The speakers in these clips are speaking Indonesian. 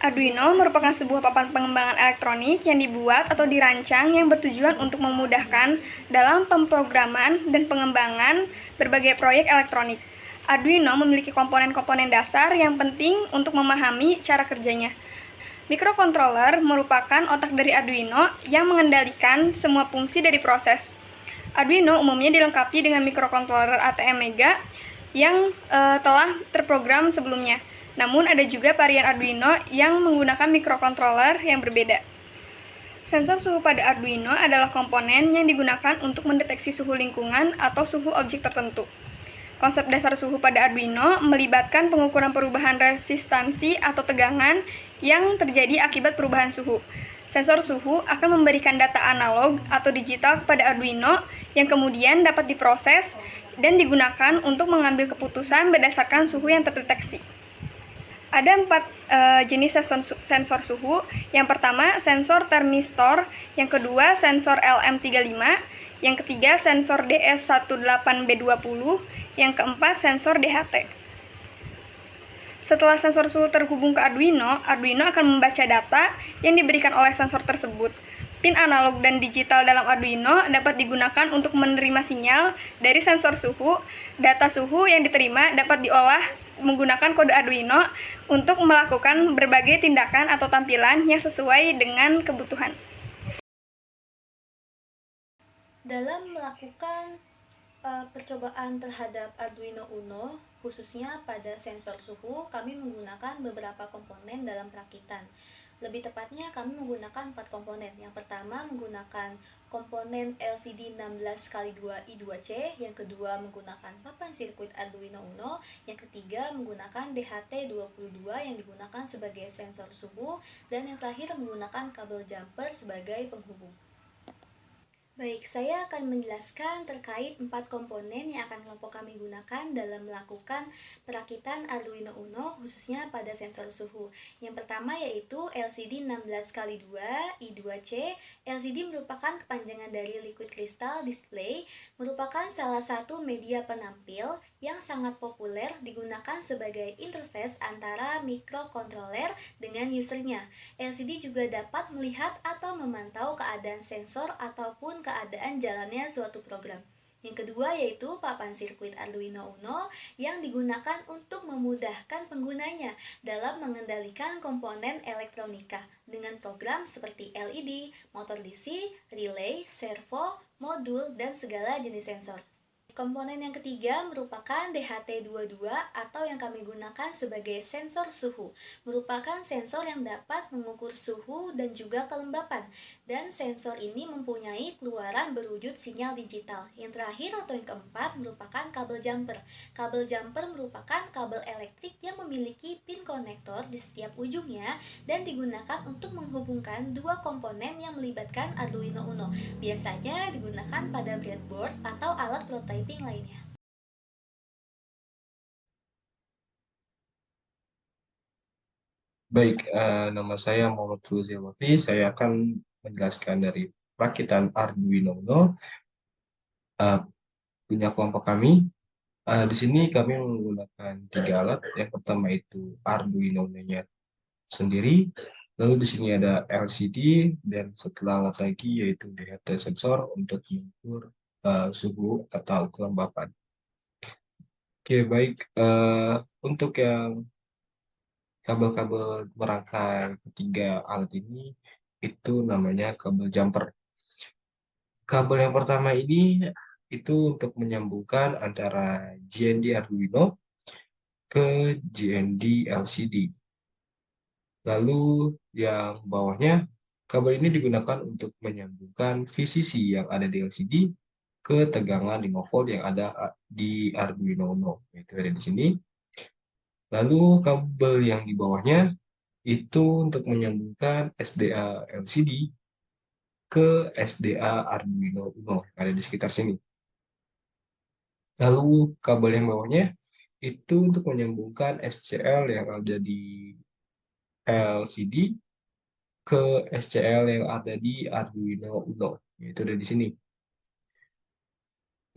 Arduino merupakan sebuah papan pengembangan elektronik yang dibuat atau dirancang yang bertujuan untuk memudahkan dalam pemrograman dan pengembangan berbagai proyek elektronik. Arduino memiliki komponen-komponen dasar yang penting untuk memahami cara kerjanya. Microcontroller merupakan otak dari Arduino yang mengendalikan semua fungsi dari proses. Arduino umumnya dilengkapi dengan microcontroller ATM Mega yang telah terprogram sebelumnya. Namun ada juga varian Arduino yang menggunakan microcontroller yang berbeda. Sensor suhu pada Arduino adalah komponen yang digunakan untuk mendeteksi suhu lingkungan atau suhu objek tertentu. Konsep dasar suhu pada Arduino melibatkan pengukuran perubahan resistansi atau tegangan yang terjadi akibat perubahan suhu. Sensor suhu akan memberikan data analog atau digital kepada Arduino yang kemudian dapat diproses dan digunakan untuk mengambil keputusan berdasarkan suhu yang terdeteksi. Ada 4 jenis sensor suhu. Yang pertama, sensor termistor. Yang kedua, sensor LM35. Yang ketiga, sensor DS18B20. Yang keempat, sensor DHT. Setelah sensor suhu terhubung ke Arduino, Arduino akan membaca data yang diberikan oleh sensor tersebut. Pin analog dan digital dalam Arduino dapat digunakan untuk menerima sinyal dari sensor suhu. Data suhu yang diterima dapat diolah menggunakan kode Arduino untuk melakukan berbagai tindakan atau tampilan yang sesuai dengan kebutuhan. Dalam melakukan percobaan terhadap Arduino Uno, khususnya pada sensor suhu, kami menggunakan beberapa komponen dalam perakitan. Lebih tepatnya, kami menggunakan 4 komponen. Yang pertama menggunakan komponen LCD 16x2i2C, yang kedua menggunakan papan sirkuit Arduino Uno, yang ketiga menggunakan DHT22 yang digunakan sebagai sensor suhu, dan yang terakhir menggunakan kabel jumper sebagai penghubung. Baik, saya akan menjelaskan terkait 4 komponen yang akan kelompok kami gunakan dalam melakukan perakitan Arduino Uno, khususnya pada sensor suhu. Yang pertama yaitu LCD 16x2i2C. LCD merupakan kepanjangan dari Liquid Crystal Display, merupakan salah satu media penampil yang sangat populer digunakan sebagai interface antara microcontroller dengan usernya. LCD juga dapat melihat atau memantau keadaan sensor ataupun keadaan jalannya suatu program. Yang kedua yaitu papan sirkuit Arduino Uno yang digunakan untuk memudahkan penggunanya dalam mengendalikan komponen elektronika dengan program seperti LED, motor DC, relay, servo, modul, dan segala jenis sensor. Komponen yang ketiga merupakan DHT22 atau yang kami gunakan sebagai sensor suhu. Merupakan sensor yang dapat mengukur suhu dan juga kelembapan. Dan sensor ini mempunyai keluaran berwujud sinyal digital. Yang terakhir atau yang keempat merupakan kabel jumper. Kabel jumper merupakan kabel elektrik yang memiliki pin konektor di setiap ujungnya dan digunakan untuk menghubungkan dua komponen yang melibatkan Arduino Uno. Biasanya digunakan pada breadboard atau alat prototyping lainnya. Baik, nama saya Muhammad Fauzi Wafi. Saya akan menjelaskan dari perakitan Arduino Uno punya kelompok kami. Di sini kami menggunakan 3 alat. Yang pertama itu Arduino Uno-nya sendiri. Lalu di sini ada LCD dan setelah alat lagi yaitu DHT sensor untuk mengukur suhu atau kelembapan. Oke, baik. Untuk yang kabel-kabel merangkai ketiga alat ini itu namanya kabel jumper. Kabel yang pertama ini itu untuk menyambungkan antara GND Arduino ke GND LCD. Lalu yang bawahnya, kabel ini digunakan untuk menyambungkan VCC yang ada di LCD ke tegangan 5 volt yang ada di Arduino Uno. Itu ada di sini. Lalu kabel yang di bawahnya itu untuk menyambungkan SDA LCD ke SDA Arduino Uno yang ada di sekitar sini. Lalu kabel yang bawahnya itu untuk menyambungkan SCL yang ada di LCD ke SCL yang ada di Arduino Uno, yaitu ada di sini.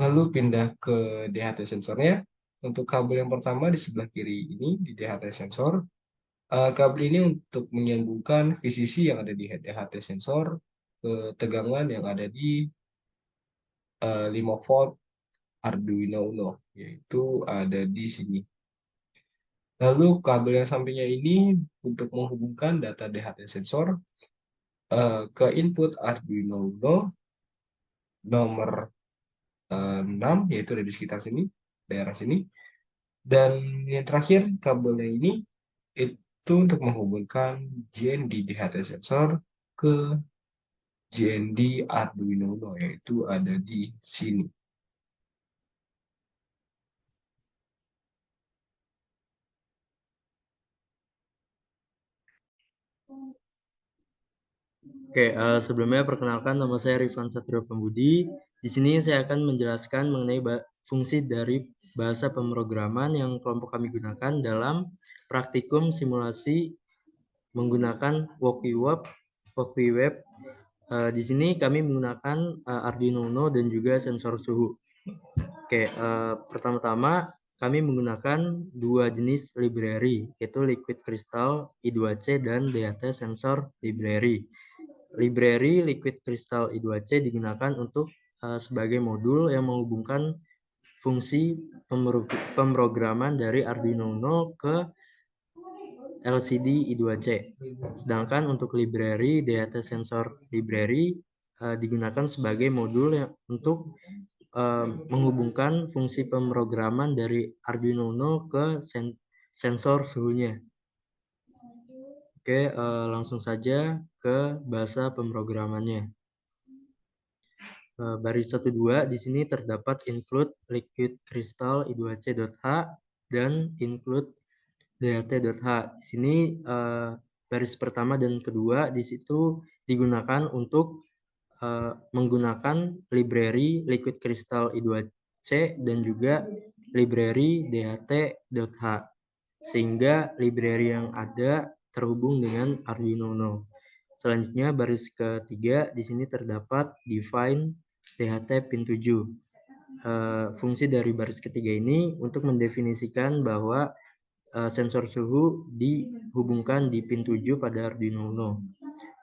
Lalu pindah ke DHT sensornya. Untuk kabel yang pertama di sebelah kiri ini di DHT sensor. Kabel ini untuk menyambungkan VCC yang ada di DHT sensor ke tegangan yang ada di 5 volt Arduino Uno, yaitu ada di sini. Lalu kabel yang sampingnya ini untuk menghubungkan data DHT sensor ke input Arduino Uno nomor 6, yaitu ada di sekitar sini, daerah sini. Dan yang terakhir, kabelnya ini itu untuk menghubungkan GND DHT sensor ke GND Arduino Uno, yaitu ada di sini. Oke, sebelumnya perkenalkan nama saya Rifan Satrio Pambudi. Di sini saya akan menjelaskan mengenai fungsi dari bahasa pemrograman yang kelompok kami gunakan dalam praktikum simulasi menggunakan WalkieWeb. Di sini kami menggunakan Arduino Uno dan juga sensor suhu. Oke, pertama-tama kami menggunakan dua jenis library, yaitu Liquid Crystal I2C dan DHT Sensor Library. Library Liquid Crystal I2C digunakan untuk sebagai modul yang menghubungkan fungsi pemrograman dari Arduino Uno ke LCD I2C. Sedangkan untuk library DHT Sensor Library digunakan sebagai modul yang untuk menghubungkan fungsi pemrograman dari Arduino Uno ke sensor suhunya. Oke, langsung saja ke bahasa pemrogramannya. Baris 1-2 di sini terdapat include liquid crystal I2C.h dan include DHT.h. Di sini baris pertama dan kedua di situ digunakan untuk menggunakan library liquid crystal I2C dan juga library DHT.h, sehingga library yang ada terhubung dengan Arduino Uno. Selanjutnya baris ketiga di sini terdapat define DHT pin 7. Fungsi dari baris ketiga ini untuk mendefinisikan bahwa sensor suhu dihubungkan di pin 7 pada Arduino Uno.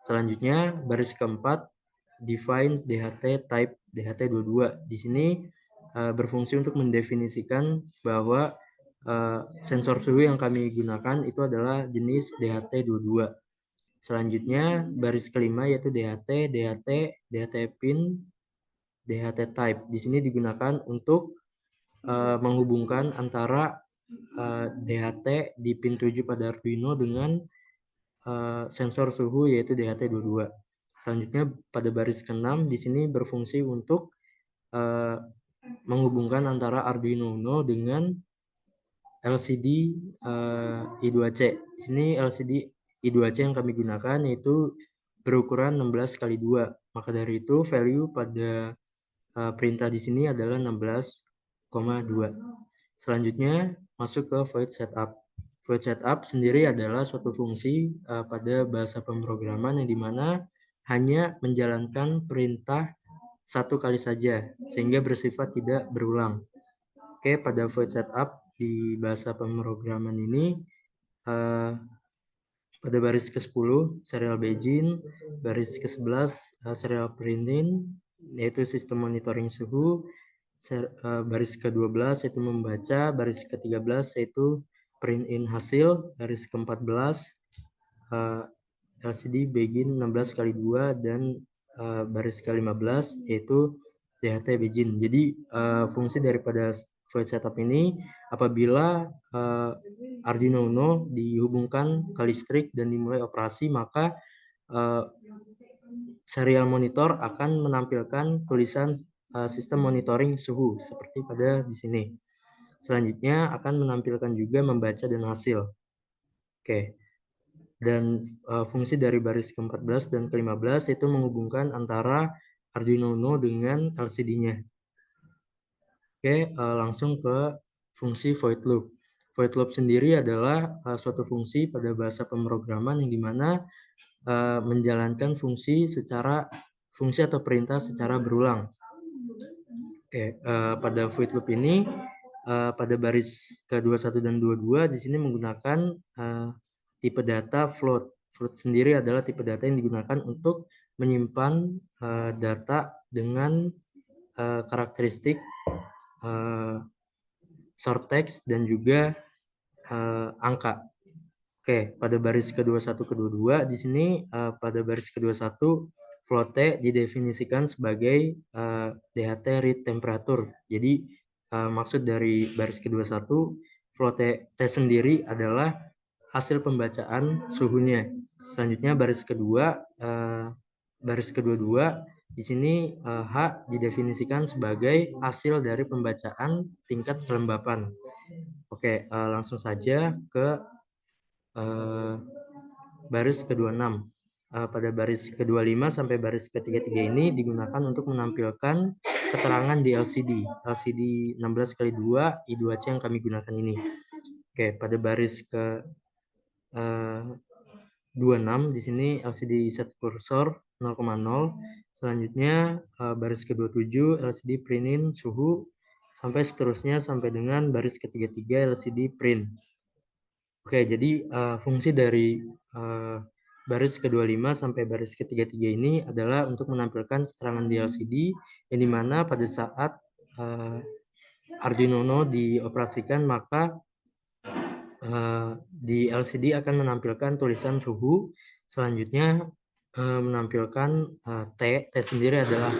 Selanjutnya baris keempat define DHT type DHT22. Di sini berfungsi untuk mendefinisikan bahwa sensor suhu yang kami gunakan itu adalah jenis DHT22. Selanjutnya baris kelima yaitu DHT pin, DHT type. Di sini digunakan untuk menghubungkan antara DHT di pin 7 pada Arduino dengan sensor suhu yaitu DHT22. Selanjutnya pada baris ke-6 di sini berfungsi untuk menghubungkan antara Arduino Uno dengan LCD I2C. Di sini LCD I2C yang kami gunakan yaitu berukuran 16x2. Maka dari itu value pada perintah di sini adalah 16,2. Selanjutnya masuk ke void setup. Void setup sendiri adalah suatu fungsi pada bahasa pemrograman yang dimana hanya menjalankan perintah satu kali saja sehingga bersifat tidak berulang. Oke, pada void setup di bahasa pemrograman ini pada baris ke-10 serial begin, baris ke-11 serial printing yaitu sistem monitoring suhu, baris ke-12 yaitu membaca, baris ke-13 yaitu print in hasil, baris ke-14 LCD begin 16x2 dan baris ke-15 yaitu DHT begin. Jadi fungsi daripada void setup ini apabila Arduino Uno dihubungkan ke listrik dan dimulai operasi, maka serial monitor akan menampilkan tulisan sistem monitoring suhu seperti pada di sini. Selanjutnya akan menampilkan juga membaca dan hasil. Oke. Dan fungsi dari baris ke-14 dan ke-15 itu menghubungkan antara Arduino Uno dengan LCD-nya. Oke, langsung ke fungsi void loop. Void loop sendiri adalah suatu fungsi pada bahasa pemrograman yang dimana menjalankan fungsi atau perintah secara berulang. Oke, pada void loop ini pada baris ke-21 dan 22 di sini menggunakan tipe data float. Float sendiri adalah tipe data yang digunakan untuk menyimpan data dengan karakteristik short text dan juga angka. Oke, pada baris ke-21 ke-22 di sini pada baris ke-21 float didefinisikan sebagai DHT read temperature. Jadi maksud dari baris ke-21 float T sendiri adalah hasil pembacaan suhunya. Selanjutnya baris ke-22 di sini H didefinisikan sebagai hasil dari pembacaan tingkat kelembapan. Oke, langsung saja ke baris ke-26. Pada baris ke-25 sampai baris ke-33 ini digunakan untuk menampilkan keterangan di LCD 16x2 I2C yang kami gunakan ini. Oke, pada baris ke 26 di sini LCD set kursor 0,0. Selanjutnya baris ke-27 LCD printin suhu sampai seterusnya sampai dengan baris ke-33 LCD print. Oke, jadi fungsi dari baris ke-25 sampai baris ke-33 ini adalah untuk menampilkan keterangan di LCD yang dimana pada saat Arduino Uno dioperasikan maka di LCD akan menampilkan tulisan suhu. Selanjutnya menampilkan T sendiri adalah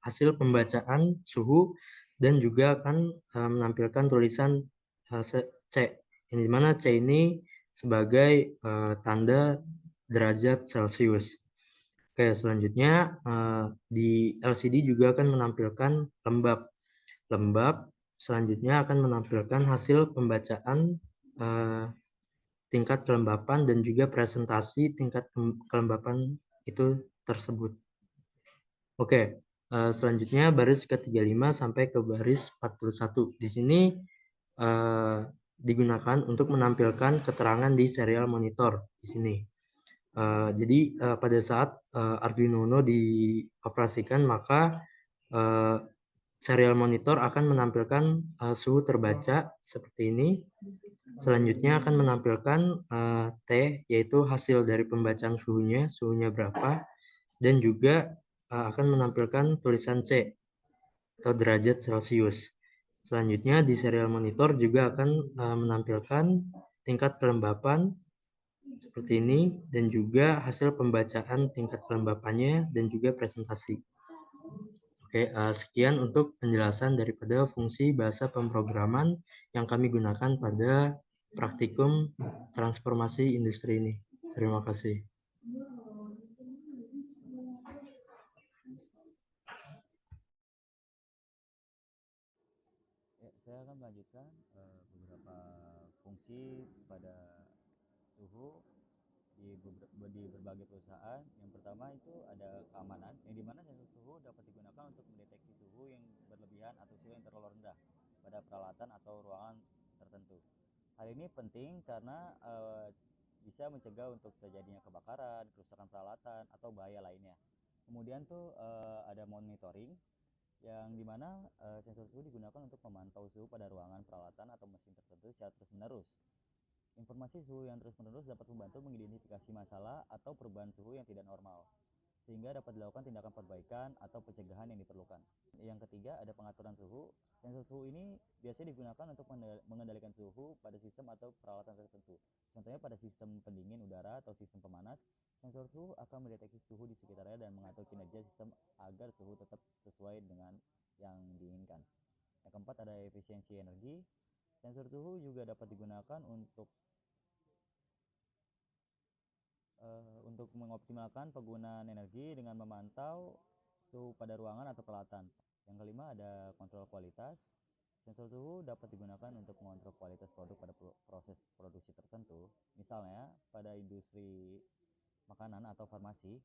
hasil pembacaan suhu dan juga akan menampilkan tulisan C yang dimana C ini sebagai tanda derajat Celcius. Oke, selanjutnya di LCD juga akan menampilkan lembab. Selanjutnya akan menampilkan hasil pembacaan tingkat kelembapan dan juga presentasi tingkat kelembapan itu tersebut. Oke, selanjutnya baris ke-35 sampai ke baris 41. Di sini digunakan untuk menampilkan keterangan di serial monitor di sini. Jadi pada saat Arduino Uno dioperasikan maka serial monitor akan menampilkan suhu terbaca seperti ini. Selanjutnya akan menampilkan T yaitu hasil dari pembacaan suhunya berapa, dan juga akan menampilkan tulisan C atau derajat Celcius. Selanjutnya di serial monitor juga akan menampilkan tingkat kelembapan seperti ini dan juga hasil pembacaan tingkat kelembapannya dan juga presentasi. Oke, sekian untuk penjelasan daripada fungsi bahasa pemrograman yang kami gunakan pada praktikum transformasi industri ini. Terima kasih. Ya, saya akan melanjutkan beberapa fungsi pada suhu di berbagai perusahaan. Yang pertama itu ada keamanan, yang dimana sensor suhu dapat digunakan untuk mendeteksi suhu yang berlebihan atau suhu yang terlalu rendah pada peralatan atau ruangan tertentu. Hal ini penting karena bisa mencegah untuk terjadinya kebakaran, kerusakan peralatan, atau bahaya lainnya. Kemudian tuh ada monitoring, yang dimana sensor suhu digunakan untuk memantau suhu pada ruangan, peralatan, atau mesin tertentu secara terus-menerus. Informasi suhu yang terus-menerus dapat membantu mengidentifikasi masalah atau perubahan suhu yang tidak normal, sehingga dapat dilakukan tindakan perbaikan atau pencegahan yang diperlukan. Yang ketiga ada pengaturan suhu. Sensor suhu ini biasanya digunakan untuk mengendalikan suhu pada sistem atau peralatan tertentu. Contohnya pada sistem pendingin udara atau sistem pemanas, sensor suhu akan mendeteksi suhu di sekitarnya dan mengatur kinerja sistem agar suhu tetap sesuai dengan yang diinginkan. Yang keempat ada efisiensi energi. Sensor suhu juga dapat digunakan untuk mengoptimalkan penggunaan energi dengan memantau suhu pada ruangan atau peralatan. Yang kelima ada kontrol kualitas. Sensor suhu dapat digunakan untuk mengontrol kualitas produk pada proses produksi tertentu. Misalnya pada industri makanan atau farmasi,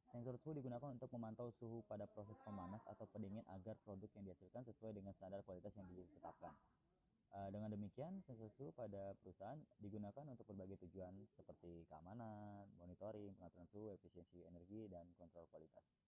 sensor suhu digunakan untuk memantau suhu pada proses pemanas atau pendingin agar produk yang dihasilkan sesuai dengan standar kualitas yang ditetapkan. Dengan demikian, sensor suhu pada perusahaan digunakan untuk berbagai tujuan seperti keamanan, monitoring, pengaturan suhu, efisiensi energi, dan kontrol kualitas.